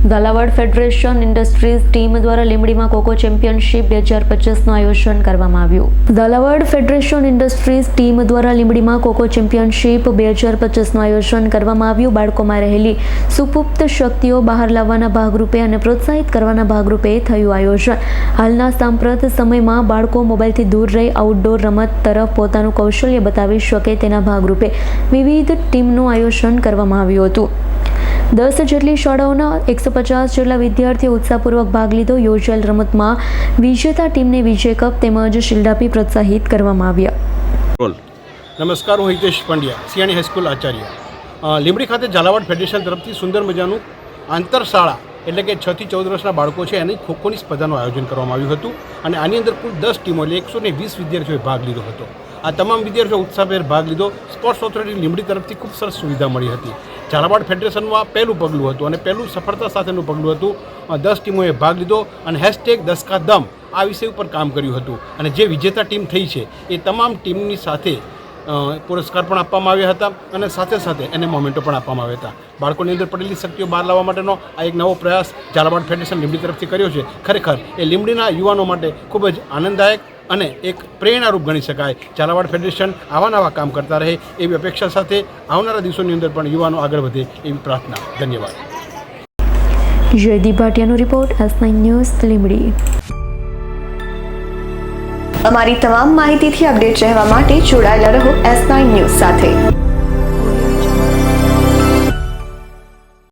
Jhalawad federation industries team દ્વારા લીંબડીમાં cocoa championship 2025નું આયોજન કરવામાં આવ્યું. ઝાલાવાડ ફેડરેશન ઇન્ડસ્ટ્રીઝ ટીમ દ્વારા લીંબડીમાં કોકો ચેમ્પિયનશિપ 2025નું આયોજન કરવામાં આવ્યું. બાળકોમાં રહેલી સુપુપ્ત શક્તિઓ બહાર લાવવાના ભાગરૂપે અને પ્રોત્સાહિત કરવાના ભાગરૂપે થયું આયોજન. હાલના સાંપ્રત સમયમાં બાળકો મોબાઈલથી દૂર રહી આઉટડોર રમત તરફ પોતાનું કૌશલ્ય બતાવી શકે તેના ભાગરૂપે વિવિધ ટીમનું આયોજન કરવામાં આવ્યું હતું. 10 જેટલી શાળાઓના 150 જેટલા વિદ્યાર્થીઓ ઉત્સાહપૂર્વક ભાગ લીધો. યોજાયેલ રમતમાં વિજેતા ટીમને વિજય કપ તેમજ શિલ્ડ આપી પ્રોત્સાહિત કરવામાં આવ્યા. નમસ્કાર, હું હિતેશ પંડ્યા, સિયાણી હાઈસ્કૂલ આચાર્ય. લીંબડી ખાતે ઝાલાવાડ ફેડરેશન તરફથી સુંદર મજાનું આંતરશાળા એટલે કે 6 થી 14 વર્ષના બાળકો છે એની ખોખોની સ્પર્ધાનું આયોજન કરવામાં આવ્યું હતું અને આની અંદર કુલ 10 ટીમો એટલે 120 વિદ્યાર્થીઓએ ભાગ લીધો હતો. આ તમામ વિદ્યાર્થીઓ ઉત્સાહભેર ભાગ લીધો. સ્પોર્ટ્સ ઓથોરિટી લીંબડી તરફથી ખૂબ સરસ સુવિધા મળી હતી. ઝાલાવાડ ફેડરેશનમાં પહેલું પગલું હતું અને પહેલું સફળતા સાથેનું પગલું હતું. 10 ટીમોએ ભાગ લીધો અને #10 આ વિષય ઉપર કામ કર્યું હતું અને જે વિજેતા ટીમ થઈ છે એ તમામ ટીમની સાથે પુરસ્કાર પણ આપવામાં આવ્યા હતા અને સાથે સાથે એને મોમેન્ટો પણ આપવામાં આવ્યા હતા. બાળકોની અંદર પડેલી શક્તિઓ બહાર લાવવા માટેનો આ એક નવો પ્રયાસ ઝાલાવાડ ફેડરેશન લીંબડી તરફથી કર્યો છે. ખરેખર એ લીંબડીના યુવાનો માટે ખૂબ જ આનંદદાયક અને એક પ્રેરણારૂપ ગણી શકાય. ઝાલાવાડ ફેડરેશન આવા નવા કામ કરતા રહે એવી અપેક્ષા સાથે આવનારા દિવસોની અંદર પણ યુવાનો આગળ વધે એવી પ્રાર્થના. ધન્યવાદ. જયદીપ ભાટિયાનો રિપોર્ટ, S9 ન્યૂઝ, લીંબડી. અમારી તમામ માહિતીથી અપડેટ રહેવા માટે જોડાયેલા રહો S9 ન્યૂઝ સાથે.